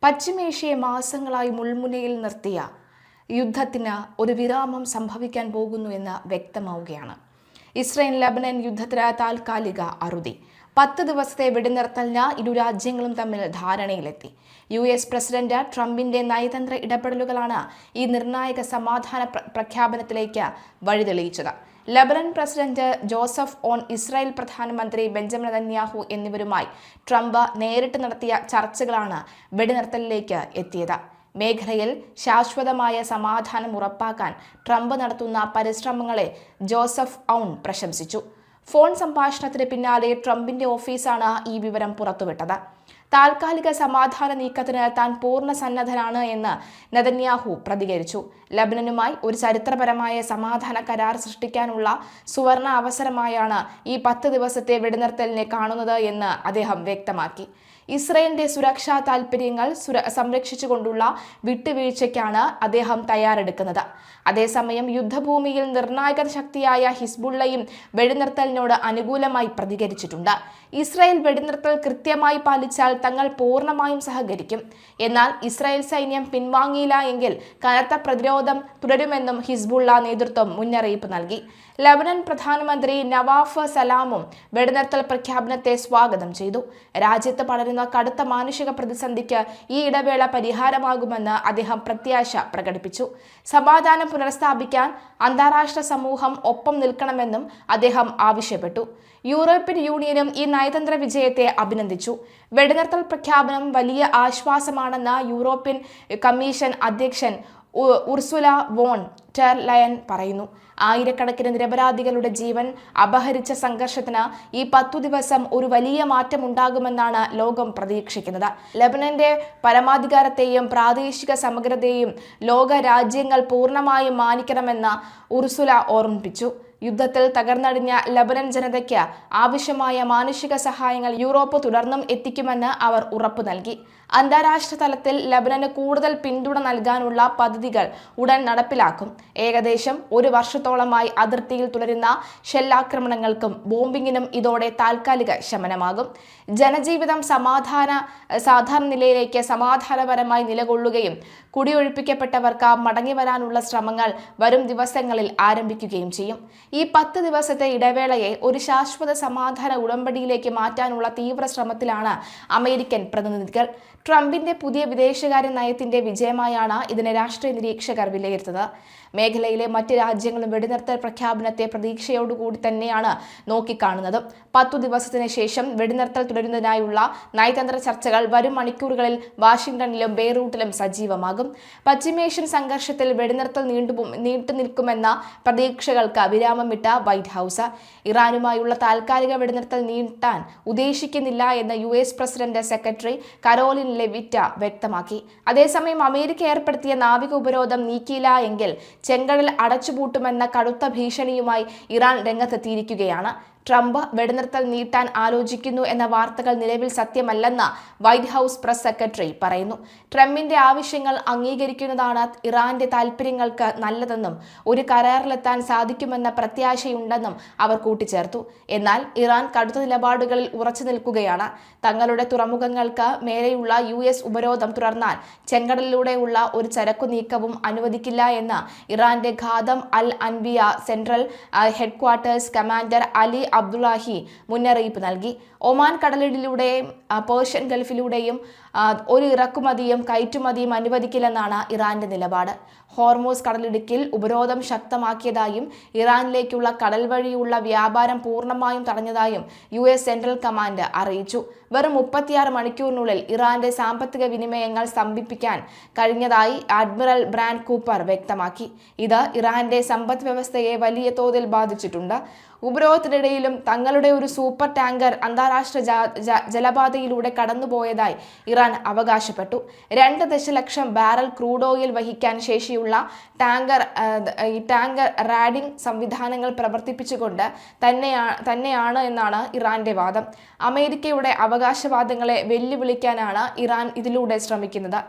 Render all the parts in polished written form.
പശ്ചിമേഷ്യയെ മാസങ്ങളായി മുൾമുനയിൽ നിർത്തിയ യുദ്ധത്തിന് ഒരു വിരാമം സംഭവിക്കാൻ പോകുന്നു എന്ന് വ്യക്തമാവുകയാണ്. ഇസ്രായേൽ ലബനൻ യുദ്ധത്തിന് താൽക്കാലിക അറുതി. 10 ദിവസത്തെ വെടിനിർത്തലിന് ഇരു രാജ്യങ്ങളും തമ്മിൽ ധാരണയിലെത്തി. US പ്രസിഡന്റ് ട്രംപിന്റെ നയതന്ത്ര ഇടപെടലുകളാണ് ഈ നിർണായക സമാധാന പ്രഖ്യാപനത്തിലേക്ക് വഴിതെളിയിച്ചത്. Lebanon president Joseph Aoun, Israel പ്രധാനമന്ത്രി ബെഞ്ചമിൻ നെതന്യാഹു എന്നിവരുമായി ട്രംപ് നേരിട്ട് നടത്തിയ ചർച്ചകളാണ് വെടിനിർത്തലിലേക്ക് എത്തിയത്. മേഖലയിൽ ശാശ്വതമായ സമാധാനം ഉറപ്പാക്കാൻ ട്രംപ് നടത്തുന്ന പരിശ്രമങ്ങളെ ജോസഫ് ഔൺ പ്രശംസിച്ചു. ഫോൺ സംഭാഷണത്തിന് പിന്നാലെ ട്രംപിന്റെ ഓഫീസാണ് ഈ വിവരം പുറത്തുവിട്ടത്. താൽക്കാലിക സമാധാന നീക്കത്തിന് താൻ പൂർണ്ണ സന്നദ്ധനാണ് എന്ന് നെതന്യാഹു പ്രതികരിച്ചു. ലബനനുമായി ഒരു ചരിത്രപരമായ സമാധാന കരാർ സൃഷ്ടിക്കാനുള്ള സുവർണ അവസരമായാണ് ഈ 10 ദിവസത്തെ വെടിനിർത്തലിനെ കാണുന്നത് എന്ന് അദ്ദേഹം വ്യക്തമാക്കി. ഇസ്രയേലിന്റെ സുരക്ഷാ താൽപര്യങ്ങൾ സംരക്ഷിച്ചുകൊണ്ടുള്ള വിട്ടുവീഴ്ചയ്ക്കാണ് അദ്ദേഹം തയ്യാറെടുക്കുന്നത്. അതേസമയം യുദ്ധഭൂമിയിൽ നിർണായക ശക്തിയായ ഹിസ്ബുള്ളയും വെടിനിർത്തലിനോട് അനുകൂലമായി പ്രതികരിച്ചിട്ടുണ്ട്. ഇസ്രായേൽ വെടിനിർത്തൽ കൃത്യമായി പാലിച്ചാൽ തങ്ങൾ പൂർണ്ണമായും സഹകരിക്കും. എന്നാൽ ഇസ്രായേൽ സൈന്യം പിൻവാങ്ങിയില്ല എങ്കിൽ കനത്ത പ്രതിരോധം തുടരുമെന്നും ഹിസ്ബുള്ള നേതൃത്വം മുന്നറിയിപ്പ് നൽകി. ലബനൻ പ്രധാനമന്ത്രി നവാഫ് സലാമും വെടിനിർത്തൽ പ്രഖ്യാപനത്തെ സ്വാഗതം ചെയ്തു. രാജ്യത്ത് പടരുന്ന കടുത്ത മാനുഷിക പ്രതിസന്ധിക്ക് ഈ ഇടവേള പരിഹാരമാകുമെന്ന് അദ്ദേഹം പ്രത്യാശ പ്രകടിപ്പിച്ചു. സമാധാനം പുനഃസ്ഥാപിക്കാൻ അന്താരാഷ്ട്ര സമൂഹം ഒപ്പം നിൽക്കണമെന്നും അദ്ദേഹം ആവശ്യപ്പെട്ടു. യൂറോപ്യൻ യൂണിയനും ഈ നയതന്ത്ര വിജയത്തെ അഭിനന്ദിച്ചു. വെടിനിർത്തൽ പ്രഖ്യാപനം വലിയ ആശ്വാസമാണെന്ന് യൂറോപ്യൻ കമ്മീഷൻ അധ്യക്ഷൻ ഉർസുല വോൺ ഡെർ ലയൻ പറയുന്നു. ആയിരക്കണക്കിന് നിരപരാധികളുടെ ജീവൻ അപഹരിച്ച സംഘർഷത്തിന് ഈ 10 ദിവസം ഒരു വലിയ മാറ്റമുണ്ടാകുമെന്നാണ് ലോകം പ്രതീക്ഷിക്കുന്നത്. ലബനന്റെ പരമാധികാരത്തെയും പ്രാദേശിക സമഗ്രതയെയും ലോക രാജ്യങ്ങൾ പൂർണ്ണമായും മാനിക്കണമെന്ന് ഉർസുല ഓർമ്മിപ്പിച്ചു. യുദ്ധത്തിൽ തകർന്നടിഞ്ഞ ലബനൻ ജനതയ്ക്ക് ആവശ്യമായ മാനുഷിക സഹായങ്ങൾ യൂറോപ്പ് തുടർന്നും എത്തിക്കുമെന്ന് അവർ ഉറപ്പു നൽകി. അന്താരാഷ്ട്ര തലത്തിൽ ലബനന് കൂടുതൽ പിന്തുണ നൽകാനുള്ള പദ്ധതികൾ ഉടൻ നടപ്പിലാക്കും. ഏകദേശം 1 വർഷത്തോളമായി അതിർത്തിയിൽ തുടരുന്ന ഷെല്ലാക്രമണങ്ങൾക്കും ബോംബിങ്ങിനും ഇതോടെ താൽക്കാലിക ശമനമാകും. ജനജീവിതം സാധാരണ നിലയിലേക്ക് സമാധാനപരമായി നിലകൊള്ളുകയും കുടിയൊഴിപ്പിക്കപ്പെട്ടവർക്ക് മടങ്ങിവരാനുള്ള ശ്രമങ്ങൾ വരും ദിവസങ്ങളിൽ ആരംഭിക്കുകയും ചെയ്യും. ഈ 10 ദിവസത്തെ ഇടവേളയെ ഒരു ശാശ്വത സമാധാന ഉടമ്പടിയിലേക്ക് മാറ്റാനുള്ള തീവ്ര ശ്രമത്തിലാണ് അമേരിക്കൻ പ്രതിനിധികൾ. ട്രംപിന്റെ പുതിയ വിദേശകാര്യ നയത്തിന്റെ വിജയമായാണ് ഇതിനെ രാഷ്ട്രീയ നിരീക്ഷകർ വിലയിരുത്തുന്നത്. മേഖലയിലെ മറ്റ് രാജ്യങ്ങളും വെടിനിർത്തൽ പ്രഖ്യാപനത്തെ പ്രതീക്ഷയോടുകൂടി തന്നെയാണ് നോക്കിക്കാണുന്നത്. 10 ദിവസത്തിന് ശേഷം വെടിനിർത്തൽ തുടരുന്നതിനായുള്ള നയതന്ത്ര ചർച്ചകൾ വരും മണിക്കൂറുകളിൽ വാഷിംഗ്ടണിലും ബെയ്റൂട്ടിലും സജീവമാകും. പശ്ചിമേഷ്യൻ സംഘർഷത്തിൽ വെടിനിർത്തൽ നീണ്ടുനിൽക്കുമെന്ന പ്രതീക്ഷകൾക്ക് വിരാമമിട്ട വൈറ്റ് ഹൗസ് ഇറാനുമായുള്ള താൽക്കാലിക വെടിനിർത്തൽ നീട്ടാൻ ഉദ്ദേശിക്കുന്നില്ല എന്ന് US പ്രസിഡന്റ് സെക്രട്ടറി കരോലിൻ ലെവിറ്റ വ്യക്തമാക്കി. അതേസമയം അമേരിക്ക ഏർപ്പെടുത്തിയ നാവിക ഉപരോധം നീക്കിയില്ല എങ്കിൽ ചെങ്കടൽ അടച്ചുപൂട്ടുമെന്ന കടുത്ത ഭീഷണിയുമായി ഇറാൻ രംഗത്തെത്തിയിരിക്കുകയാണ്. ട്രംപ് വെടിനിർത്തൽ നീട്ടാൻ ആലോചിക്കുന്നു എന്ന വാർത്തകൾ നിലവിൽ സത്യമല്ലെന്ന് വൈറ്റ് ഹൗസ് പ്രസ് സെക്രട്ടറി പറയുന്നു. ട്രംപിന്റെ ആവശ്യങ്ങൾ അംഗീകരിക്കുന്നതാണ് ഇറാന്റെ താൽപര്യങ്ങൾക്ക് നല്ലതെന്നും ഒരു കരാറിലെത്താൻ സാധിക്കുമെന്ന പ്രത്യാശയുണ്ടെന്നും അവർ കൂട്ടിച്ചേർത്തു. എന്നാൽ ഇറാൻ കടുത്ത നിലപാടുകളിൽ ഉറച്ചു നിൽക്കുകയാണ്. തങ്ങളുടെ തുറമുഖങ്ങൾക്ക് മേലെയുള്ള US ഉപരോധം തുടർന്നാൽ ചെങ്കടലിലൂടെയുള്ള ഒരു ചരക്കു നീക്കവും അനുവദിക്കില്ല എന്ന് ഇറാന്റെ Khatam al Anbiya central headquarters commander Ali Abdullahi മുന്നറിയിപ്പ് നൽകി. ഒമാൻ കടലിലൂടെയും പേർഷ്യൻ ഗൾഫിലൂടെയും ഒരു ഇറക്കുമതിയും കയറ്റുമതിയും അനുവദിക്കില്ലെന്നാണ് ഇറാന്റെ നിലപാട്. ഹോർമൂസ് കടലിടുക്കിൽ ഉപരോധം ശക്തമാക്കിയതായും ഇറാനിലേക്കുള്ള കടൽ വഴിയുള്ള വ്യാപാരം പൂർണ്ണമായും തടഞ്ഞതായും US സെൻട്രൽ കമാൻഡ് അറിയിച്ചു. വെറും 36 മണിക്കൂറിനുള്ളിൽ ഇറാന്റെ സാമ്പത്തിക വിനിമയങ്ങൾ സ്തംഭിപ്പിക്കാൻ കഴിഞ്ഞതായി അഡ്മിറൽ ബ്രാൻഡ് കൂപ്പർ വ്യക്തമാക്കി. ഇത് ഇറാന്റെ സമ്പദ് വ്യവസ്ഥയെ വലിയ തോതിൽ ബാധിച്ചിട്ടുണ്ട്. ഉപരോധത്തിനിടയിലും തങ്ങളുടെ ഒരു സൂപ്പർ ടാങ്കർ അന്താരാഷ്ട്ര ജലപാതയിലൂടെ കടന്നുപോയതായി ഇറാൻ അവകാശപ്പെട്ടു. 2 ദശലക്ഷം ബാരൽ ക്രൂഡ് ഓയിൽ വഹിക്കാൻ ശേഷിയുള്ള ടാങ്കർ റാഡിംഗ് സംവിധാനങ്ങൾ പ്രവർത്തിപ്പിച്ചുകൊണ്ട് തന്നെയാണ് എന്നാണ് ഇറാന്റെ വാദം. അമേരിക്കയുടെ അവകാശവാദങ്ങളെ വെല്ലുവിളിക്കാനാണ് ഇറാൻ ഇതിലൂടെ ശ്രമിക്കുന്നത്.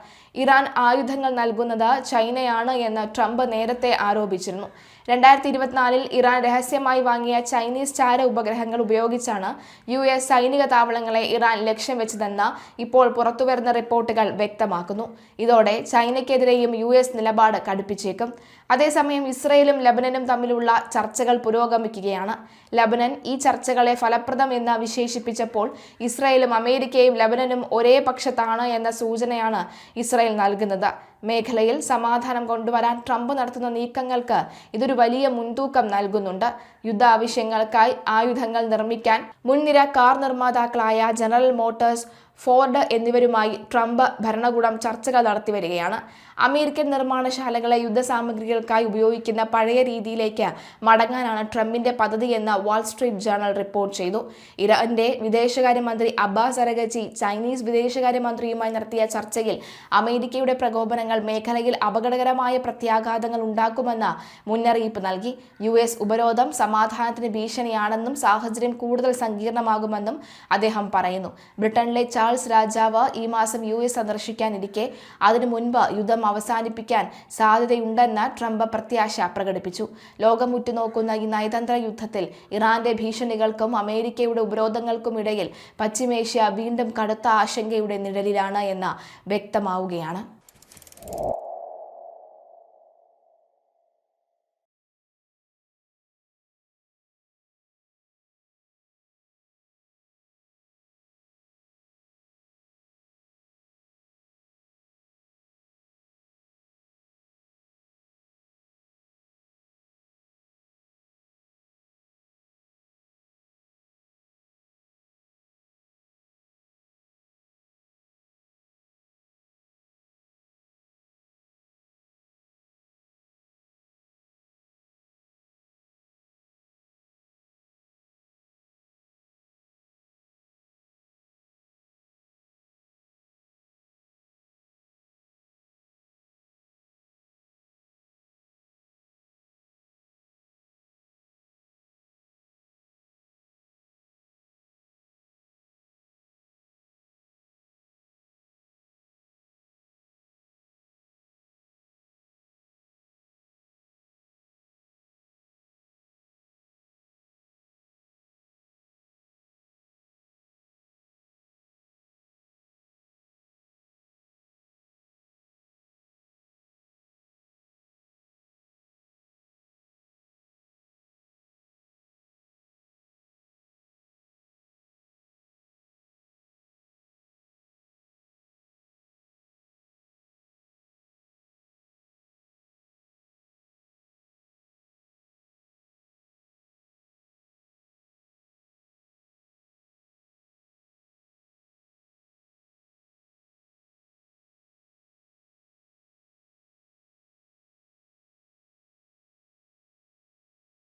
ഇറാൻ ആയുധങ്ങൾ നൽകുന്നത് ചൈനയാണ് എന്ന് ട്രംപ് നേരത്തെ ആരോപിച്ചിരുന്നു. 2024 ഇറാൻ രഹസ്യമായി വാങ്ങിയ ചൈനീസ് ചാര ഉപഗ്രഹങ്ങൾ ഉപയോഗിച്ചാണ് US സൈനിക താവളങ്ങളെ ഇറാൻ ലക്ഷ്യം വെച്ചതെന്ന് ഇപ്പോൾ പുറത്തു പുറത്തുവരുന്ന റിപ്പോർട്ടുകൾ വ്യക്തമാക്കുന്നു. ഇതോടെ ചൈനയ്ക്കെതിരെയും US നിലപാട് കടുപ്പിച്ചേക്കും. അതേസമയം ഇസ്രയേലും ലബനനും തമ്മിലുള്ള ചർച്ചകൾ പുരോഗമിക്കുകയാണ്. ലബനൻ ഈ ചർച്ചകളെ ഫലപ്രദം എന്ന് വിശേഷിപ്പിച്ചപ്പോൾ ഇസ്രയേലും അമേരിക്കയും ലബനനും ഒരേ പക്ഷത്താണ് എന്ന സൂചനയാണ് ഇസ്രയേൽ നൽകുന്നത്. മേഖലയിൽ സമാധാനം കൊണ്ടുവരാൻ ട്രംപ് നടത്തുന്ന നീക്കങ്ങൾക്ക് ഇതൊരു വലിയ മുൻതൂക്കം നൽകുന്നുണ്ട്. യുദ്ധ ആവശ്യങ്ങൾക്കായി ആയുധങ്ങൾ നിർമ്മിക്കാൻ മുൻനിര കാർ നിർമ്മാതാക്കളായ ജനറൽ മോട്ടോഴ്സ്, ഫോർഡ് എന്നിവരുമായി ട്രംപ് ഭരണകൂടം ചർച്ചകൾ നടത്തിവരികയാണ്. അമേരിക്കൻ നിർമ്മാണശാലകളെ യുദ്ധസാമഗ്രികൾക്കായി ഉപയോഗിക്കുന്ന പഴയ രീതിയിലേക്ക് മടങ്ങാനാണ് ട്രംപിന്റെ പദ്ധതിയെന്ന് വാൾസ്ട്രീറ്റ് ജേർണൽ റിപ്പോർട്ട് ചെയ്തു. ഇറാന്റെ വിദേശകാര്യമന്ത്രി അബ്ബാസ് അരഗച്ചി ചൈനീസ് വിദേശകാര്യമന്ത്രിയുമായി നടത്തിയ ചർച്ചയിൽ അമേരിക്കയുടെ പ്രകോപനങ്ങൾ മേഖലയിൽ അപകടകരമായ പ്രത്യാഘാതങ്ങൾ ഉണ്ടാക്കുമെന്ന് മുന്നറിയിപ്പ് നൽകി. US ഉപരോധം സമാധാനത്തിന് ഭീഷണിയാണെന്നും സാഹചര്യം കൂടുതൽ സങ്കീർണമാകുമെന്നും അദ്ദേഹം പറയുന്നു. ബ്രിട്ടനിലെ ചാൾസ് രാജാവ് ഈ മാസം US സന്ദർശിക്കാനിരിക്കെ അതിനു മുൻപ് യുദ്ധം അവസാനിപ്പിക്കാൻ സാധ്യതയുണ്ടെന്ന് ട്രംപ് പ്രത്യാശ പ്രകടിപ്പിച്ചു. ലോകം ഉറ്റുനോക്കുന്ന ഈ നയതന്ത്ര യുദ്ധത്തിൽ ഇറാന്റെ ഭീഷണികൾക്കും അമേരിക്കയുടെ ഉപരോധങ്ങൾക്കും ഇടയിൽ പശ്ചിമേഷ്യ വീണ്ടും കടുത്ത ആശങ്കയുടെ നിഴലിലാണ് എന്ന് വ്യക്തമാവുകയാണ്.